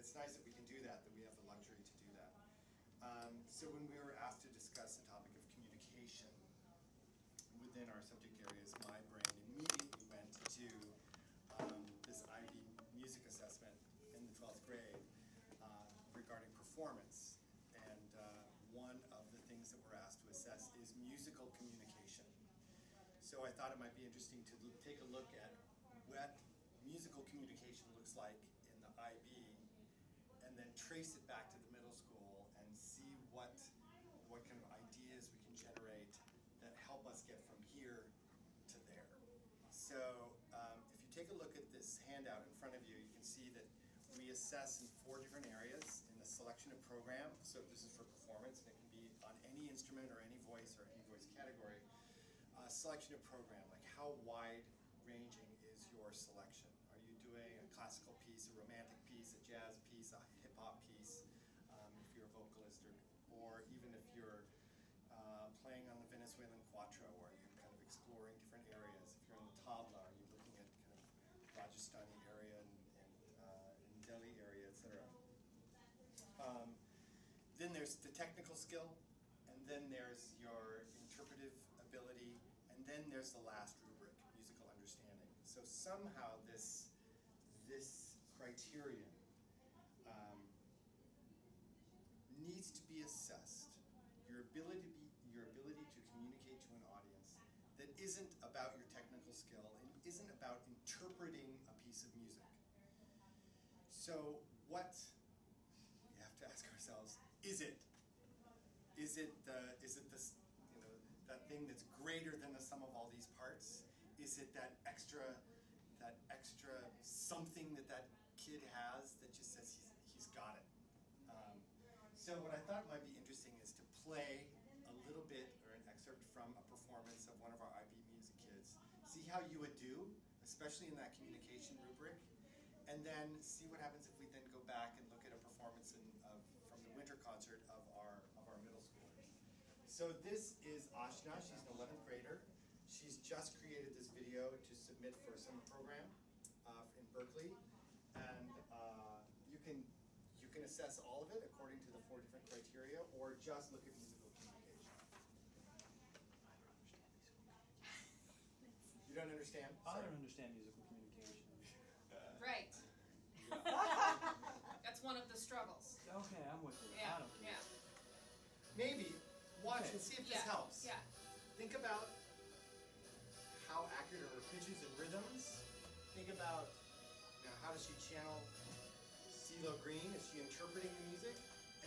it's nice that we can do that we have the luxury to do that. So when we were asked to discuss the topic of communication within our subject areas, my brain immediately went to this IB music assessment in the 12th grade regarding performance. And one of the things that we're asked to assess is musical communication. So I thought it might be interesting to take a look at what musical communication looks like in the IB, and then trace it back to the middle school and see what kind of ideas we can generate that help us get from here to there. So if you take a look at this handout in front of you, you can see that we assess in 4 different areas in the selection of program. So this is for performance, and it can be on any instrument or any voice category. Selection of program, like how wide ranging is your selection? Are you doing a classical piece, a romantic piece, a jazz piece, a hip-hop piece, if you're a vocalist, or even if you're playing on the Venezuelan cuatro, or you're kind of exploring different areas. If you're in the tabla, are you looking at kind of Rajasthani area and Delhi area, etc. Then there's the technical skill, and then there's your interpretive ability, and then there's the last rubric, musical understanding. So somehow this criterion needs to be assessed. Your ability to communicate to an audience that isn't about your technical skill and isn't about interpreting a piece of music. So what we have to ask ourselves, is it this, you know, that thing that's greater than the sum of all these parts? Is it that extra something that kid has that just says he's got it? So what I thought might be interesting is to play a little bit or an excerpt from a performance of one of our IB music kids. See how you would do, especially in that communication rubric, and then see what happens if we then go back and look at a performance from the winter concert of our middle schoolers. So this is Ashna. She's an 11th grader. She's just created this video to submit for a summer program in Berkeley, and you can assess all of it according to the 4 different criteria, or just look at musical communication. You don't understand? I don't understand musical communication. Right. That's one of the struggles. Okay, I'm with you. Yeah. I don't care. Yeah. Maybe watch and see if this helps. Yeah. Think about how accurate are her pitches and rhythms. Think about, you know, how does she channel CeeLo Green? Is she interpreting the music?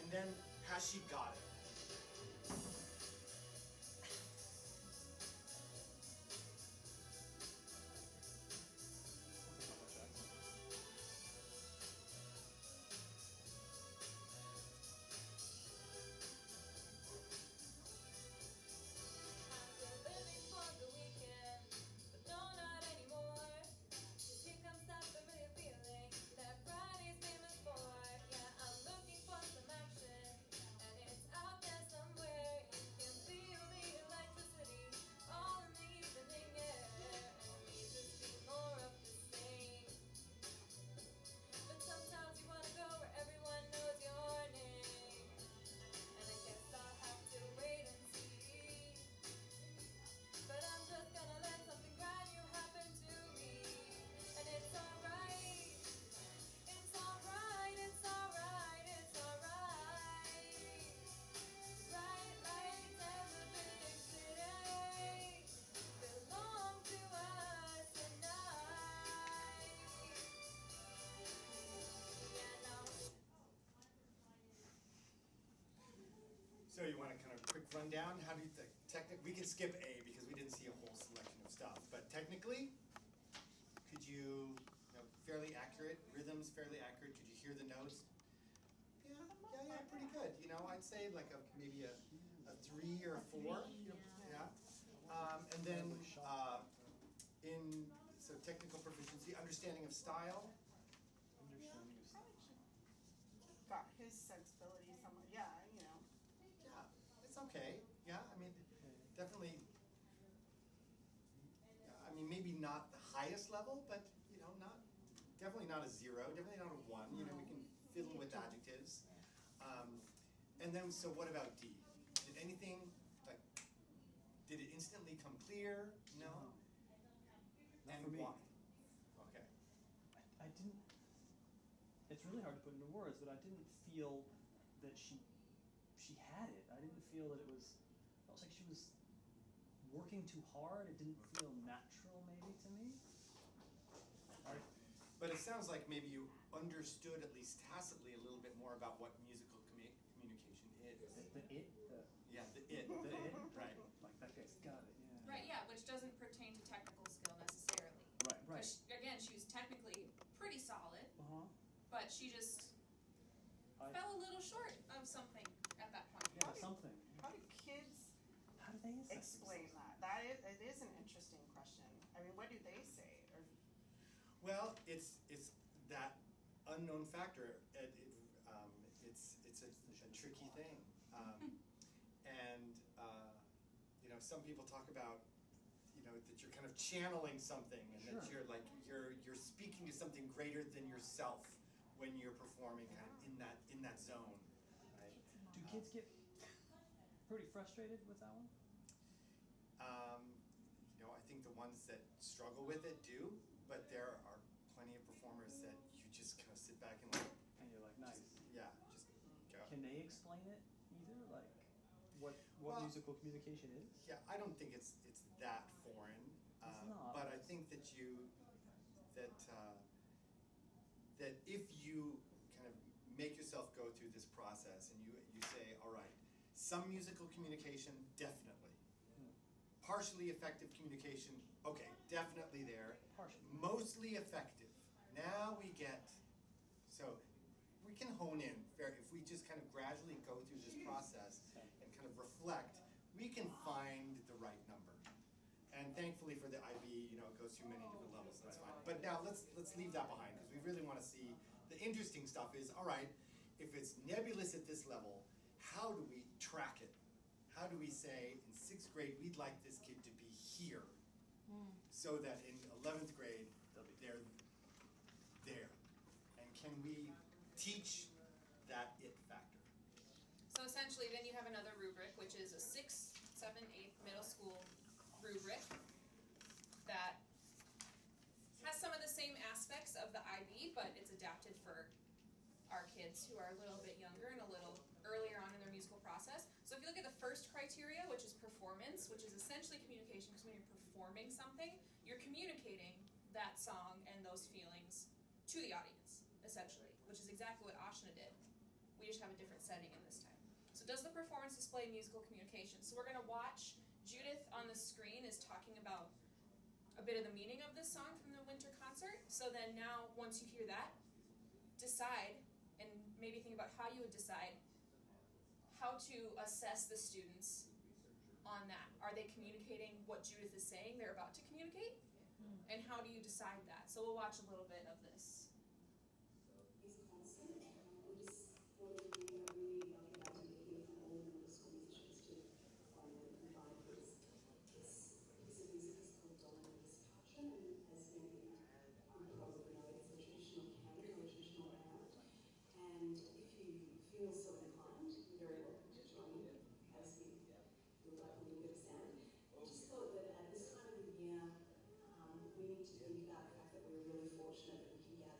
And then, has she got it? So you want a kind of quick rundown? How do you think? We can skip A because we didn't see a whole selection of stuff. But technically, could you know, fairly accurate, rhythms fairly accurate? Could you hear the notes? Yeah, pretty good. You know, I'd say like maybe a 3 or a 4. Yeah. And then so technical proficiency, understanding of style. Understanding of style. Got his sensibility somewhat. Yeah, you know. Yeah, it's okay. Yeah, I mean, definitely. Yeah, I mean, maybe not the highest level, but you know, definitely not a 0, definitely not a 1. You know, we can fiddle And then, so what about D? Did anything, like, did it instantly come clear? No? Not And for me. why? Okay. I didn't. It's really hard to put into words, but I didn't feel that she had it. I didn't feel that it was. It felt like she was working too hard. It didn't feel natural, maybe to me. But it sounds like maybe you understood, at least tacitly, a little bit more about what musical communication is. Yeah, the it. Right. Like that guy's got it. Yeah. Right, yeah, which doesn't pertain to technical skill necessarily. Right. Right. 'Cause again, she was technically pretty solid, but she just I, fell a little short of something at that point. yeah, something. How do kids How do they assess explain themselves? that? It is an interesting question. I mean, what do they say? Or Well, it's that unknown factor. It's a tricky thing, and some people talk about that you're kind of channeling something, and that Sure. you're speaking to something greater than yourself when you're performing kind of in that zone. Right? Do kids get pretty frustrated with that one? I think the ones that struggle with it do, but there are plenty of performers that you just kind of sit back and And you're like, nice. just go. Can they explain it either? Like, what Well, musical communication is? Yeah, I don't think it's that foreign, not. but I think that that if you kind of make yourself go through this process and you say, all right, some musical communication, definitely. Partially effective communication, okay, definitely there. Partially. Mostly effective. Now we get, so we can hone in. If we just kind of gradually go through this process and kind of reflect, we can find the right number. And thankfully for the IB, it goes through many different levels, that's fine. But now let's leave that behind, because we really want to see, the interesting stuff is, all right, if it's nebulous at this level, how do we track it? How do we say, in 6th grade, we'd like this kid to be here, so that in 11th grade, they're there? And can we teach that it factor? So essentially, then you have another rubric, which is a 6th, 7th, 8th middle school rubric that has some of the same aspects of the IB, but it's adapted for our kids who are a little bit younger and a little earlier on in their musical process. So if you look at the first criteria, which is performance, which is essentially communication, because when you're performing something, you're communicating that song and those feelings to the audience, essentially, which is exactly what Ashna did. We just have a different setting in this time. So does the performance display musical communication? So we're going to watch Judith on the screen is talking about a bit of the meaning of this song from the winter concert. So then now, once you hear that, decide, and maybe think about how you would decide how to assess the students on that. Are they communicating what Judith is saying they're about to communicate? And how do you decide that? So we'll watch a little bit of this. We need to think about the fact that we're really fortunate that we can gather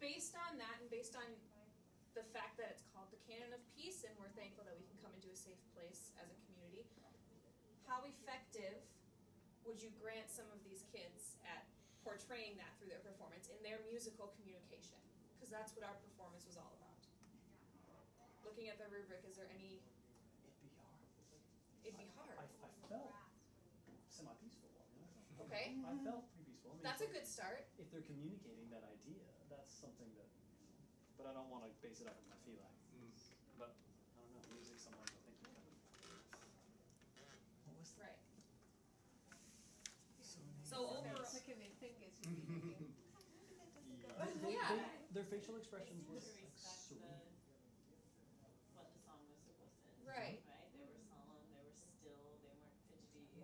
based on that and based on the fact that it's called the Canon of Peace and we're thankful that we can come into a safe place as a community, how effective would you grant some of these kids at portraying that through their performance in their musical communication? Because that's what our performance was all about. Looking at the rubric, is there any... It'd be hard. It'd be hard. I felt semi-peaceful. Okay. I felt pretty peaceful. I mean, That's a good start. If they're communicating that idea, that's something that, but I don't want to base it off of my feelings. But I don't know, music sometimes I think can kind of. What was that? Right. So overall, Clicking their fingers. You mean. Yeah. Their facial expressions were To like respect serene. what the song was supposed to. Right. Right. They were solemn. They were still. They weren't fidgety.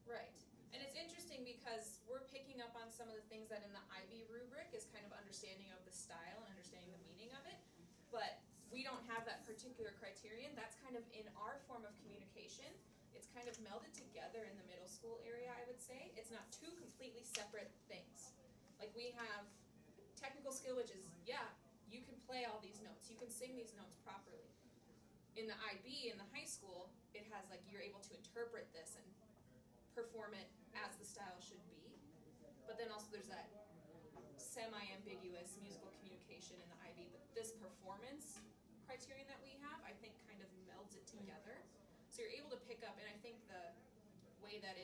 right. And it's interesting because we're picking up on some of the things that in the IB rubric is kind of understanding of the style and understanding the meaning of it. But we don't have that particular criterion. That's kind of in our form of communication. It's kind of melded together in the middle school area, I would say. It's not two completely separate things. Like we have technical skill, which is, yeah, you can play all these notes. You can sing these notes properly. In the IB, in the high school, it has like you're able to interpret this and perform it as the style should be. But then also there's that semi-ambiguous musical communication in the IB. But this performance criterion that we have, I think kind of melds it together. So you're able to pick up, and I think the way that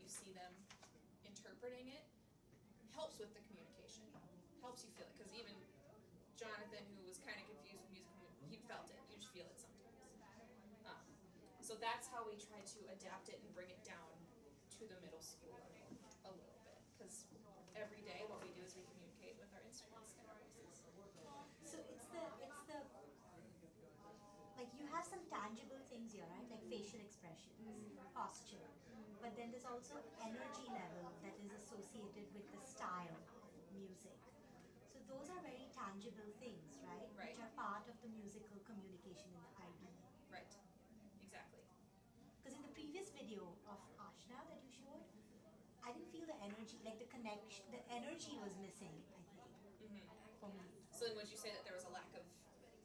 you see them interpreting it helps with the communication, helps you feel it. Because even Jonathan, who was kind of confused with musical, he felt it. You just feel it sometimes. So that's how we try to adapt it and bring it down to the middle school level a little bit. Because every day what we do is we communicate with our instruments and our voices. So it's the like you have some tangible things here, right? Like facial expressions, posture. But then there's also energy level that is associated with the style, music. So those are very tangible things, right? Right. Which are part of the musical communication in the IB. Right. Exactly. Because in the previous video of Ashna that you showed, I didn't feel the energy, like the connection, the energy was missing, I think, Mm-hmm. for me. So then would you say that there was a lack of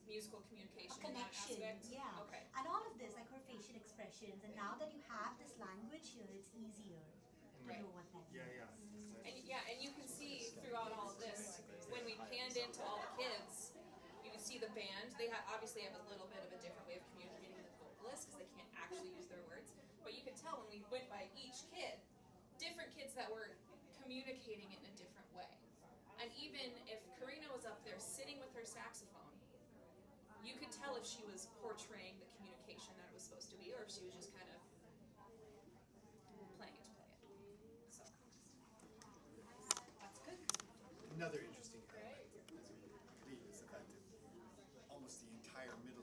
musical communication A in that connection, aspect? yeah. Okay. And all of this, like her facial expressions, and now that you have this language here, it's easier to Right. know what that means. And you can see throughout all of this, when we panned into all the kids, you can see the band. They obviously have a little bit of a different way of communicating with vocalists because they can't actually use their words. But you could tell when we went by each kid, different kids that were communicating it in a different way. And even if Karina was up there sitting with her saxophone, you could tell if she was portraying the communication that it was supposed to be, or if she was just kind of playing it to play it. So that's good. Another interesting aspect as we leave is the fact that almost the entire middle